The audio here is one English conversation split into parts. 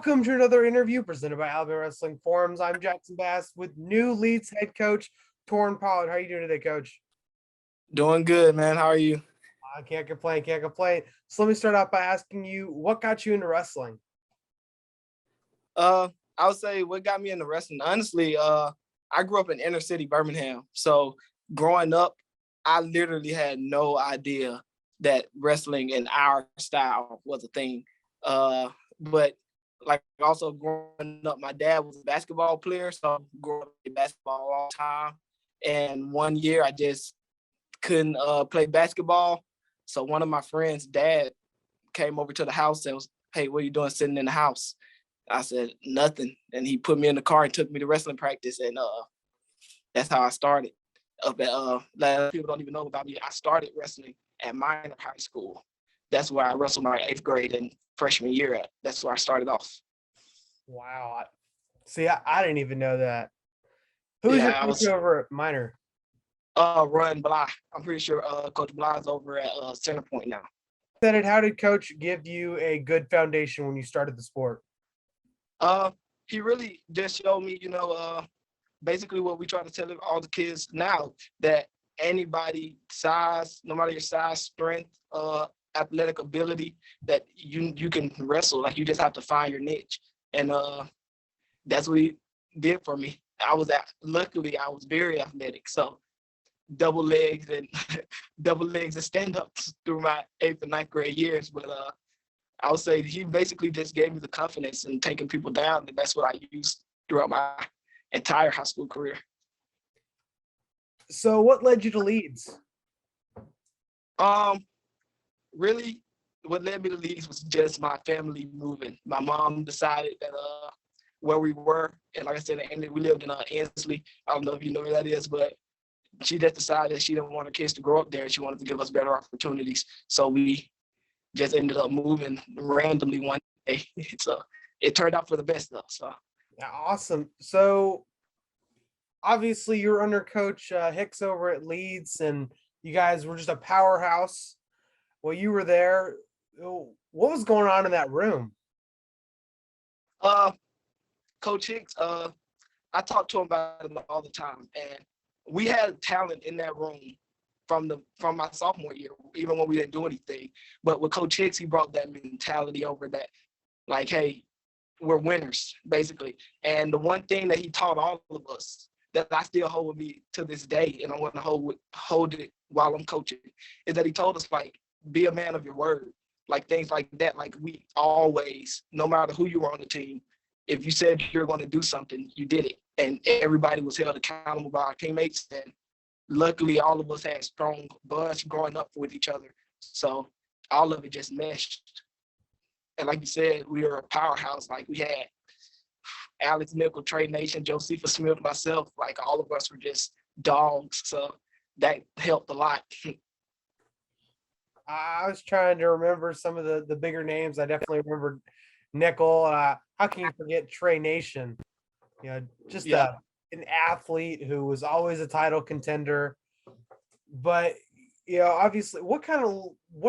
Welcome to another interview presented by Alabama Wrestling Forums. I'm Jackson Bass with new Leeds head coach Toren Pollard. How are you doing today, Coach? Doing good, man. How are you? I can't complain, can't complain. So let me start off by asking you, what got you into wrestling? I would say what got me into wrestling. Honestly, I grew up in inner city Birmingham. So growing up, I literally had no idea that wrestling in our style was a thing. But like also growing up, my dad was a basketball player, so I grew up in basketball all the time. And one year I just couldn't play basketball. So one of my friends' dad came over to the house and was, "Hey, what are you doing sitting in the house?" I said, "Nothing." And he put me in the car and took me to wrestling practice. And that's how I started. Up at a lot of people don't even know about me. I started wrestling at Minor High School. That's where I wrestled my 8th grade and freshman year at. That's where I started off. Wow. See, I didn't even know that. Who's your coach over at Minor? Run Bly. I'm pretty sure Coach Bly is over at Center Point now. How did Coach give you a good foundation when you started the sport? He really just showed me, basically what we try to tell all the kids now, that anybody size, no matter your size, strength, athletic ability, that you can wrestle. Like, you just have to find your niche. And that's what he did for me. Luckily I was very athletic. So double legs and stand-ups through my 8th and 9th grade years. But I would say he basically just gave me the confidence in taking people down, and that's what I used throughout my entire high school career. So what led you to Leeds? Really, what led me to Leeds was just my family moving. My mom decided that where we were, and like I said, we lived in Ansley. I don't know if you know where that is, but she just decided she didn't want her kids to grow up there. She wanted to give us better opportunities. So we just ended up moving randomly one day. So it turned out for the best though. So yeah, awesome. So obviously you're under Coach Hicks over at Leeds, and you guys were just a powerhouse. Well, you were there. What was going on in that room? Coach Hicks, I talk to him about it all the time, and we had talent in that room from my sophomore year, even when we didn't do anything. But with Coach Hicks, he brought that mentality over, that, like, hey, we're winners, basically. And the one thing that he taught all of us that I still hold with me to this day, and I want to hold it while I'm coaching, is that he told us, like, be a man of your word. Like, things like that. Like, we always, no matter who you were on the team, if you said you're going to do something, you did it. And everybody was held accountable by our teammates. And luckily, all of us had strong bonds growing up with each other. So all of it just meshed. And like you said, we were a powerhouse. Like, we had Alex Nickel, Trey Nation, Josepha Smith, myself. Like, all of us were just dogs. So that helped a lot. I was trying to remember some of the bigger names. I definitely remember Nickel. How can you forget Trey Nation? Just an athlete who was always a title contender. But obviously, what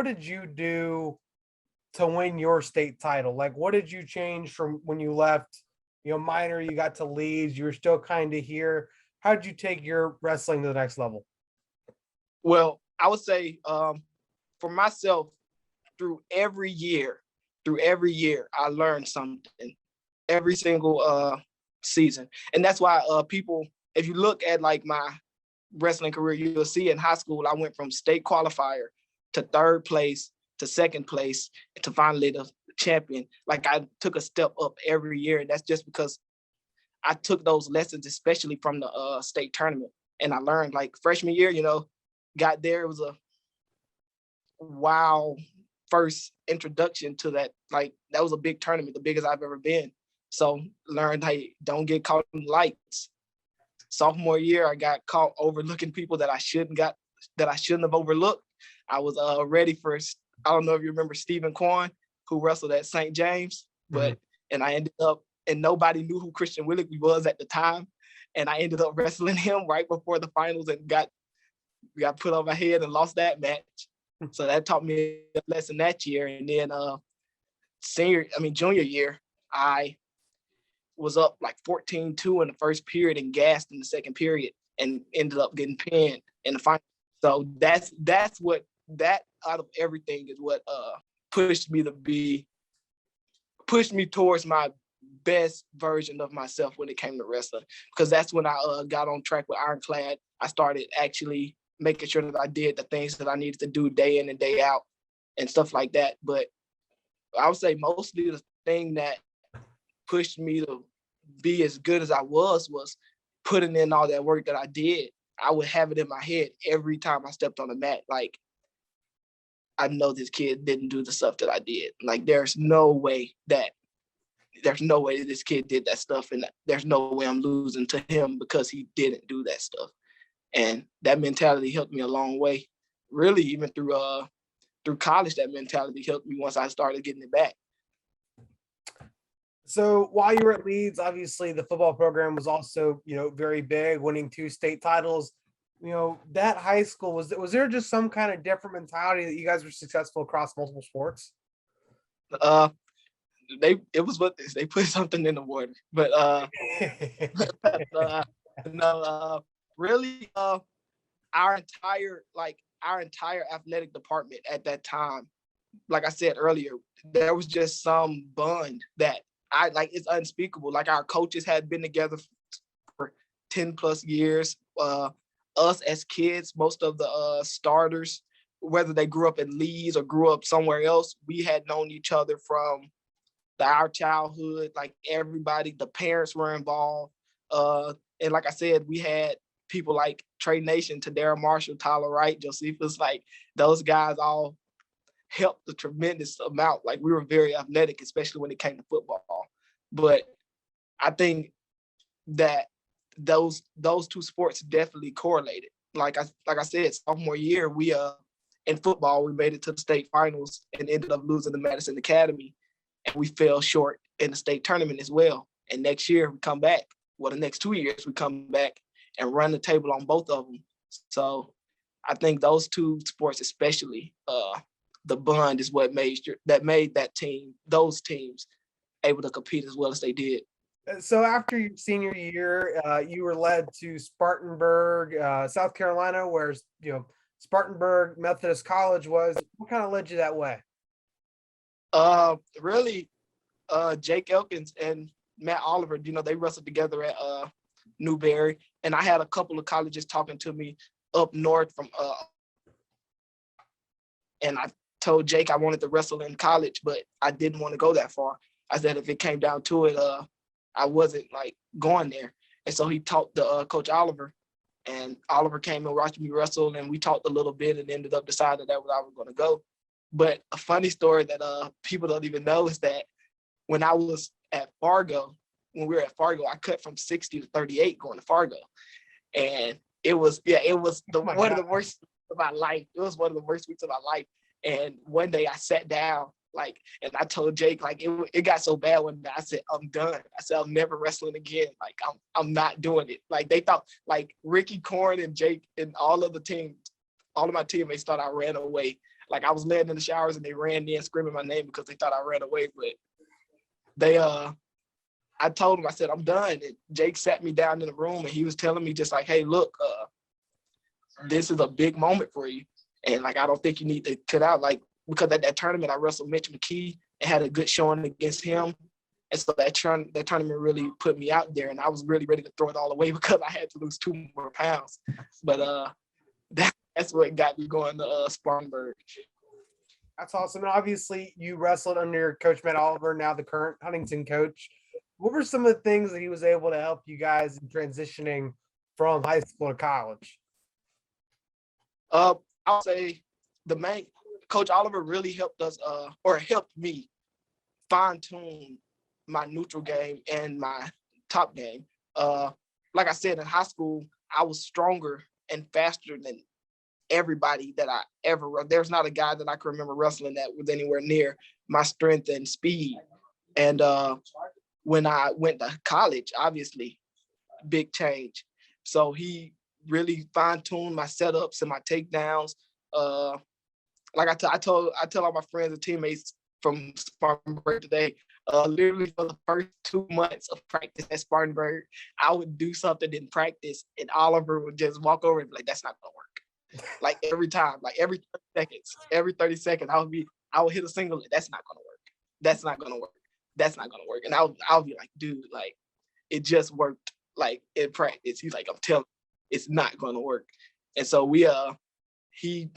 did you do to win your state title? Like, what did you change from when you left Minor, you got to Leeds, you were still kind of here? How did you take your wrestling to the next level? Well, I would say for myself, through every year, I learned something every single season. And that's why people, if you look at like my wrestling career, you'll see in high school, I went from state qualifier to 3rd place to 2nd place to finally the champion. Like, I took a step up every year. And that's just because I took those lessons, especially from the state tournament. And I learned, like, freshman year, got there. It was a wow first introduction to that. Like, that was a big tournament, the biggest I've ever been. So learned, hey, don't get caught in lights. Sophomore year, I got caught overlooking people that I shouldn't have overlooked. I was ready for, I don't know if you remember Stephen Kwan, who wrestled at St. James, but and I ended up, and nobody knew who Christian Willicky was at the time. And I ended up wrestling him right before the finals and got put on my head and lost that match. So that taught me a lesson that year. And then junior year, I was up like 14-2 in the first period and gassed in the second period and ended up getting pinned in the final. So that's what that out of everything is what pushed me towards my best version of myself when it came to wrestling, because that's when I got on track with Ironclad. I started actually making sure that I did the things that I needed to do day in and day out and stuff like that. But I would say mostly the thing that pushed me to be as good as I was putting in all that work that I did. I would have it in my head every time I stepped on the mat. Like, I know this kid didn't do the stuff that I did. Like, there's no way that this kid did that stuff, and there's no way I'm losing to him because he didn't do that stuff. And that mentality helped me a long way. Really, even through college, that mentality helped me once I started getting it back. So while you were at Leeds, obviously the football program was also, very big, winning 2 state titles. That high school, was there just some kind of different mentality that you guys were successful across multiple sports? It was what they put something in the water, but no, really, our entire athletic department at that time, like I said earlier, there was just some bond that it's unspeakable. Like, our coaches had been together for 10 plus years. Us as kids, most of the starters, whether they grew up in Leeds or grew up somewhere else, we had known each other from our childhood. Like, everybody, the parents were involved. And like I said, we had people like Trey Nation, Tadara Marshall, Tyler Wright, Josephus, like those guys all helped a tremendous amount. Like, we were very athletic, especially when it came to football. But I think that those 2 sports definitely correlated. Like I said, sophomore year, we in football, we made it to the state finals and ended up losing to Madison Academy, and we fell short in the state tournament as well. And next year we come back. Well, the next 2 years we come back and run the table on both of them. So I think those 2 sports, especially, the bond is what made those teams able to compete as well as they did. So after your senior year, you were led to Spartanburg, South Carolina, where Spartanburg Methodist College was. What kind of led you that way? Really, Jake Elkins and Matt Oliver, they wrestled together at Newberry, and I had a couple of colleges talking to me up north from and I told Jake I wanted to wrestle in college, but I didn't want to go that far. I said if it came down to it, I wasn't like going there. And so he talked to Coach Oliver, and Oliver came and watched me wrestle, and we talked a little bit and ended up deciding that was where I was going to go. But a funny story that people don't even know is that when I was at Fargo, when we were at Fargo, I cut from 60 to 38 going to Fargo. And it was one of the worst of my life. It was one of the worst weeks of my life. And one day I sat down, and I told Jake, it got so bad one day, I said, I'm done. I said, I'm never wrestling again. I'm not doing it. They thought, Ricky Corn and Jake and all of my teammates thought I ran away. I was laying in the showers and they ran in screaming my name because they thought I ran away. But I told him, I said, I'm done. And Jake sat me down in the room and he was telling me just hey, look, this is a big moment for you. And I don't think you need to cut out, because at that tournament, I wrestled Mitch McKee and had a good showing against him. And so that tournament really put me out there, and I was really ready to throw it all away because I had to lose 2 more pounds. But that's what got me going to Spartanburg. That's awesome. And obviously you wrestled under Coach Matt Oliver, now the current Huntington coach. What were some of the things that he was able to help you guys in transitioning from high school to college? I'll say the main Coach Oliver really helped us, or helped me fine tune my neutral game and my top game. Like I said, in high school, I was stronger and faster than everybody that I ever run. There's not a guy that I can remember wrestling that was anywhere near my strength and speed. And when I went to college, obviously, big change. So he really fine-tuned my setups and my takedowns. Like I tell all my friends and teammates from Spartanburg today, Literally for the first 2 months of practice at Spartanburg, I would do something in practice, and Oliver would just walk over and be like, "That's not gonna work." Like every time, like every 30 seconds, I would hit a single. That's not gonna work. That's not gonna work. That's not gonna work. And I'll be like, dude, like it just worked. Like in practice, he's like, I'm telling you, it's not gonna work. And so he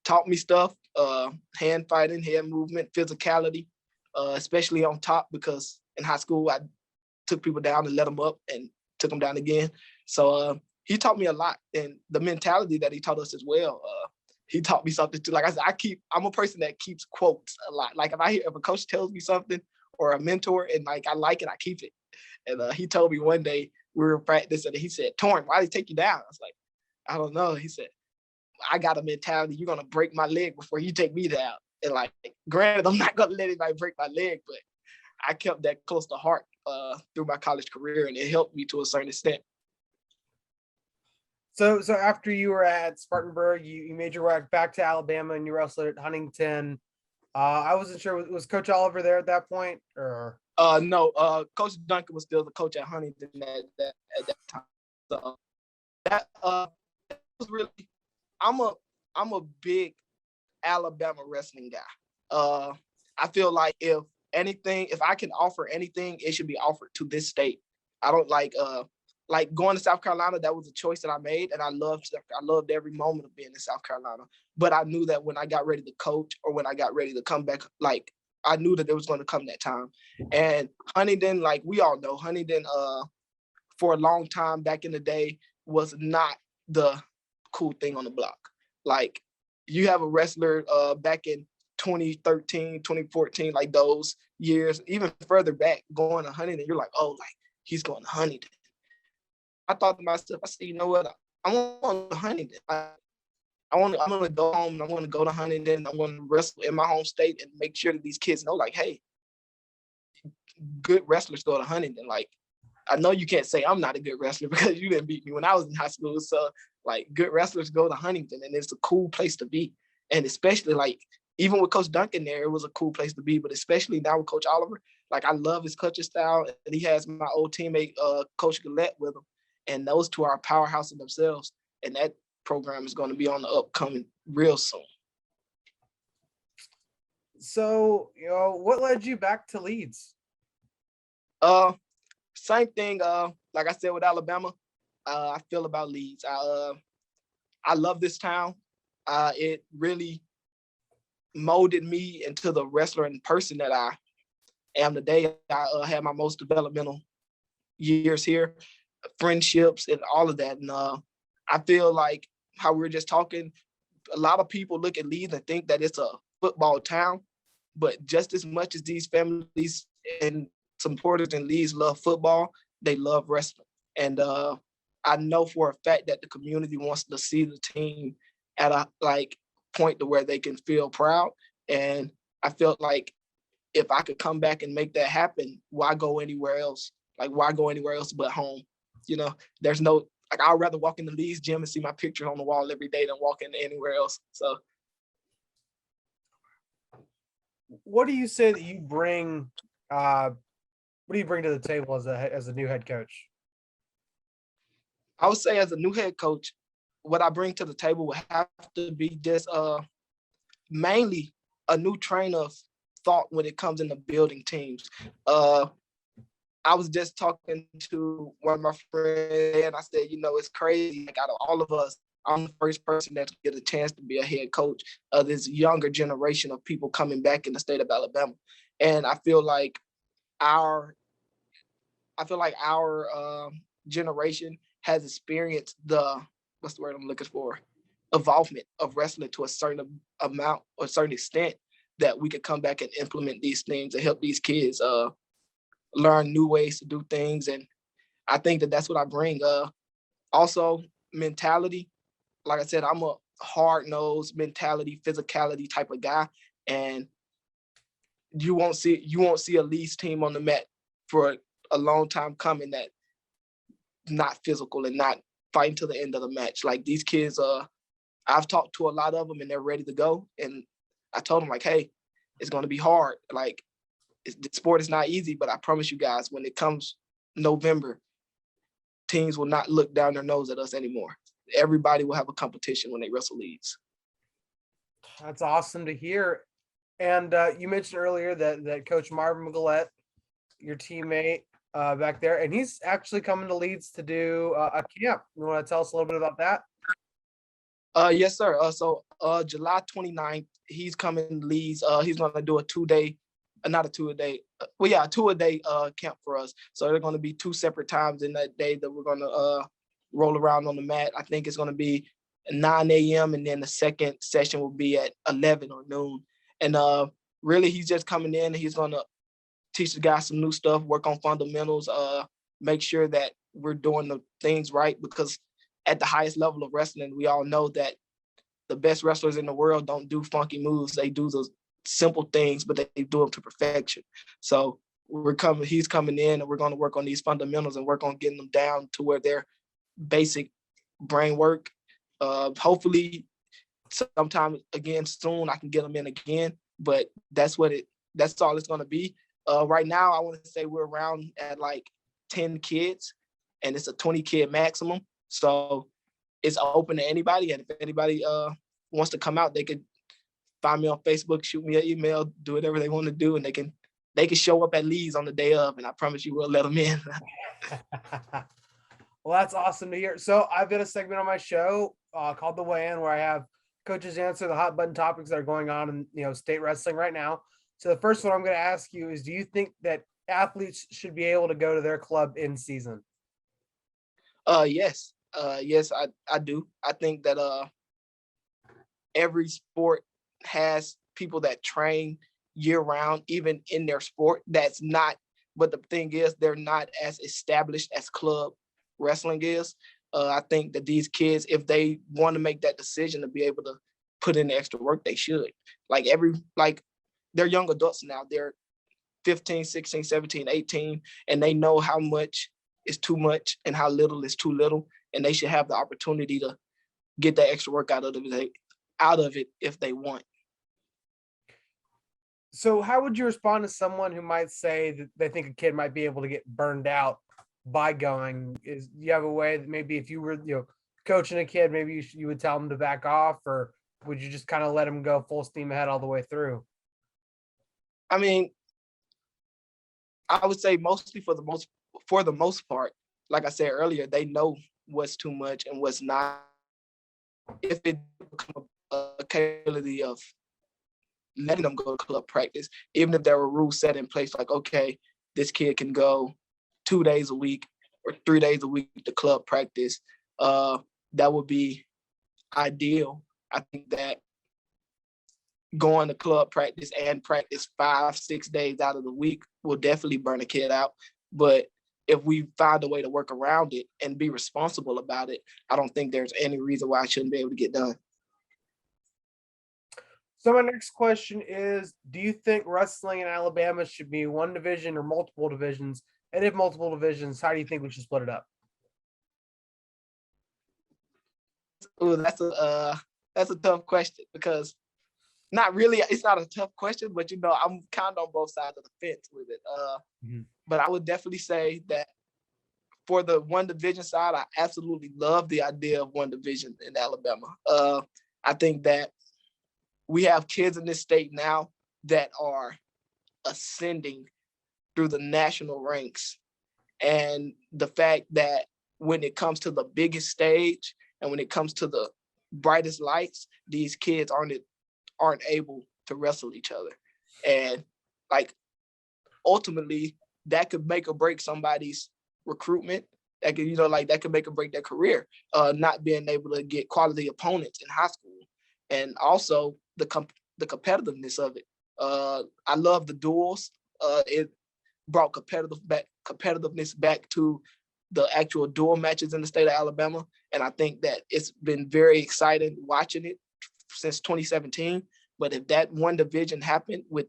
taught me stuff, hand fighting, head movement, physicality, especially on top, because in high school I took people down and let them up and took them down again. So he taught me a lot, and the mentality that he taught us as well. He taught me something too. Like I said, I'm a person that keeps quotes a lot. Like if a coach tells me something or a mentor and like I like it, I keep it. And he told me one day we were practicing, and he said, "Toren, why did he take you down?" I was like, "I don't know." He said, "I got a mentality. You're gonna break my leg before you take me down." And like, granted, I'm not gonna let anybody break my leg, but I kept that close to heart through my college career, and it helped me to a certain extent. So after you were at Spartanburg, you made your way back to Alabama and you wrestled at Huntington. I wasn't sure, was Coach Oliver there at that point, or? No, Coach Duncan was still the coach at Huntington at that time. So that was really, I'm a big Alabama wrestling guy. I feel like if I can offer anything, it should be offered to this state. I don't like going to South Carolina. That was a choice that I made, and I loved every moment of being in South Carolina. But I knew that when I got ready to coach, or when I got ready to come back, like I knew that there was going to come that time. And Huntington, like we all know, Huntington for a long time back in the day was not the cool thing on the block. Like you have a wrestler back in 2013, 2014, like those years, even further back, going to Huntington, you're like, oh, like he's going to Huntington. I thought to myself, I said, you know what? I want to Huntington. I'm going to go home, and I'm going to go to Huntington. I'm going to wrestle in my home state and make sure that these kids know, like, hey, good wrestlers go to Huntington. Like, I know you can't say I'm not a good wrestler because you didn't beat me when I was in high school. So, like, good wrestlers go to Huntington, and it's a cool place to be. And especially, like, even with Coach Duncan there, it was a cool place to be. But especially now with Coach Oliver, like, I love his coaching style. And he has my old teammate, Coach Gullett, with him. And those two are a powerhouse in themselves. And that program is going to be on the upcoming real soon. So, what led you back to Leeds? Same thing. Like I said with Alabama, I feel about Leeds. I love this town. It really molded me into the wrestler and person that I am today. I had my most developmental years here, friendships and all of that. And I feel like how we were just talking, a lot of people look at Leeds and think that it's a football town, but just as much as these families and supporters in Leeds love football, they love wrestling. And I know for a fact that the community wants to see the team at a point to where they can feel proud. And I felt like if I could come back and make that happen, why go anywhere else? Like, why go anywhere else but home? There's no, like, I'd rather walk in the Leeds gym and see my picture on the wall every day than walk in anywhere else. So what do you say that you bring, what do you bring to the table as a new head coach? I would say as a new head coach, what I bring to the table would have to be just mainly a new train of thought when it comes into building teams. I was just talking to one of my friends, and I said, it's crazy. Like, out of all of us, I'm the first person that get a chance to be a head coach of this younger generation of people coming back in the state of Alabama. And I feel like our generation has experienced what's the word I'm looking for? Evolvement of wrestling to a certain amount or a certain extent that we could come back and implement these things and help these kids learn new ways to do things. And I think that that's what I bring. Also, mentality. Like I said, I'm a hard-nosed mentality, physicality type of guy. And you won't see a Leeds team on the mat for a long time coming that not physical and not fighting to the end of the match. Like, these kids, I've talked to a lot of them and they're ready to go. And I told them, like, hey, it's going to be hard. Like, the sport is not easy, but I promise you guys, when it comes November, teams will not look down their nose at us anymore. Everybody will have a competition when they wrestle Leeds. That's awesome to hear. And you mentioned earlier that Coach Marvin Gullett, your teammate back there, and he's actually coming to Leeds to do a camp. You want to tell us a little bit about that? Yes, sir. So July 29th, he's coming to Leeds. He's going to do a 2-day, not a 2-a-day. A 2-a-day camp for us. So they're going to be 2 separate times in that day that we're going to roll around on the mat. I think it's going to be 9 a.m. and then the second session will be at 11 or noon. And really, he's just coming in. He's going to teach the guys some new stuff, work on fundamentals, make sure that we're doing the things right, because at the highest level of wrestling, we all know that the best wrestlers in the world don't do funky moves. They do those simple things, but they do them to perfection. So he's coming in, and we're going to work on these fundamentals and work on getting them down to where they're basic brain work. Hopefully sometime again soon I can get them in again, but that's all it's going to be. Right now, I want to say we're around at like 10 kids, and it's a 20 kid maximum. So it's open to anybody. And if anybody wants to come out, they could find me on Facebook, shoot me an email, do whatever they want to do. And they can show up at Leeds on the day of, and I promise you we'll let them in. Well, that's awesome to hear. So I've got a segment on my show called The Weigh-In, where I have coaches answer the hot button topics that are going on in state wrestling right now. So the first one I'm going to ask you is, do you think that athletes should be able to go to their club in season? Yes. Yes, I do. I think that every sport has people that train year round, even in their sport. But the thing is, they're not as established as club wrestling is. I think that these kids, if they want to make that decision to be able to put in the extra work, they should. They're young adults now. They're 15, 16, 17, 18, and they know how much is too much and how little is too little, and they should have the opportunity to get that extra work out of it if they want. So how would you respond to someone who might say that they think a kid might be able to get burned out by going? Do you have a way that maybe if you were coaching a kid, maybe you would tell them to back off, or would you just kind of let them go full steam ahead all the way through? I mean, I would say mostly for the most part, like I said earlier, they know what's too much and what's not. If it becomes a capability of letting them go to club practice, even if there were rules set in place, like, okay, this kid can go 2 days a week or 3 days a week to club practice, that would be ideal. I think that going to club practice and practice 5-6 days out of the week will definitely burn a kid out. But if we find a way to work around it and be responsible about it, I don't think there's any reason why I shouldn't be able to get done. So my next question is, do you think wrestling in Alabama should be one division or multiple divisions? And if multiple divisions, how do you think we should split it up? Oh, that's a tough question, because not really, it's not a tough question, but I'm kind of on both sides of the fence with it. But I would definitely say that for the one division side, I absolutely love the idea of one division in Alabama. I think that we have kids in this state now that are ascending through the national ranks. And the fact that when it comes to the biggest stage and when it comes to the brightest lights, these kids aren't able to wrestle each other. And ultimately that could make or break somebody's recruitment. That could make or break their career, not being able to get quality opponents in high school. And also the competitiveness of it. I love the duels. It brought competitiveness back to the actual duel matches in the state of Alabama. And I think that it's been very exciting watching it since 2017. But if that one division happened with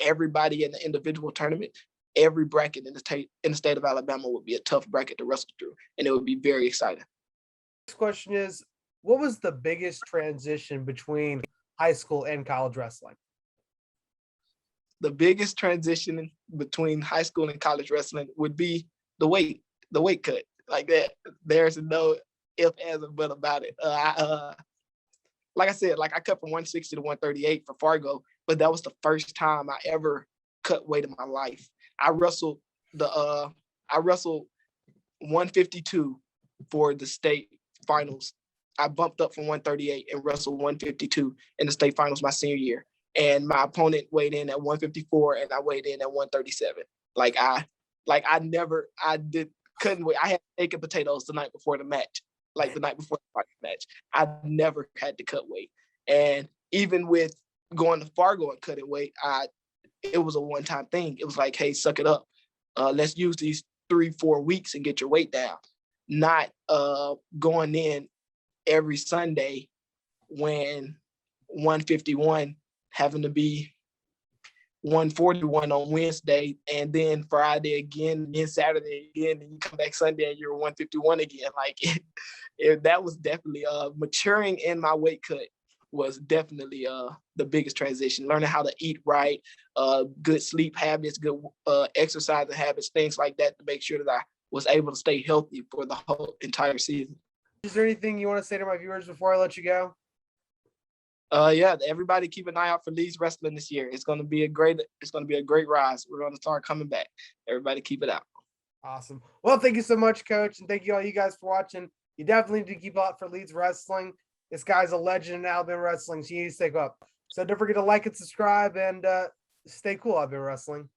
everybody in the individual tournament, every bracket in the state of Alabama would be a tough bracket to wrestle through, and it would be very exciting. Next question is, what was the biggest transition between high school and college wrestling? the biggest transition between high school and college wrestling would be the weight cut. Like that, there's no if, as, or but about it. Like I said, like I cut from 160 to 138 for Fargo, but that was the first time I ever cut weight in my life. I wrestled 152 for the state finals. I bumped up from 138 and wrestled 152 in the state finals my senior year. And my opponent weighed in at 154 and I weighed in at 137. Couldn't wait. I had steak and potatoes the night before the match, like the night before the match. I never had to cut weight. And even with going to Fargo and cutting weight, it was a one-time thing. It was like, hey, suck it up. Let's use these 3-4 weeks and get your weight down. Not going in every Sunday when 151 having to be 141 on Wednesday, and then Friday again, and then Saturday again, and you come back Sunday and you're 151 again. Like that was definitely maturing in my weight cut was definitely the biggest transition. Learning how to eat right, good sleep habits, good exercise habits, things like that to make sure that I was able to stay healthy for the whole entire season. Is there anything you want to say to my viewers before I let you go? Yeah, everybody keep an eye out for Leeds Wrestling this year. It's gonna be a great rise. We're gonna start coming back. Everybody keep it out. Awesome. Well, thank you so much, Coach, and thank you all you guys for watching. You definitely need to keep out for Leeds Wrestling. This guy's a legend in Alabama wrestling, so you need to stay up. So don't forget to like and subscribe and stay cool, Alabama Wrestling.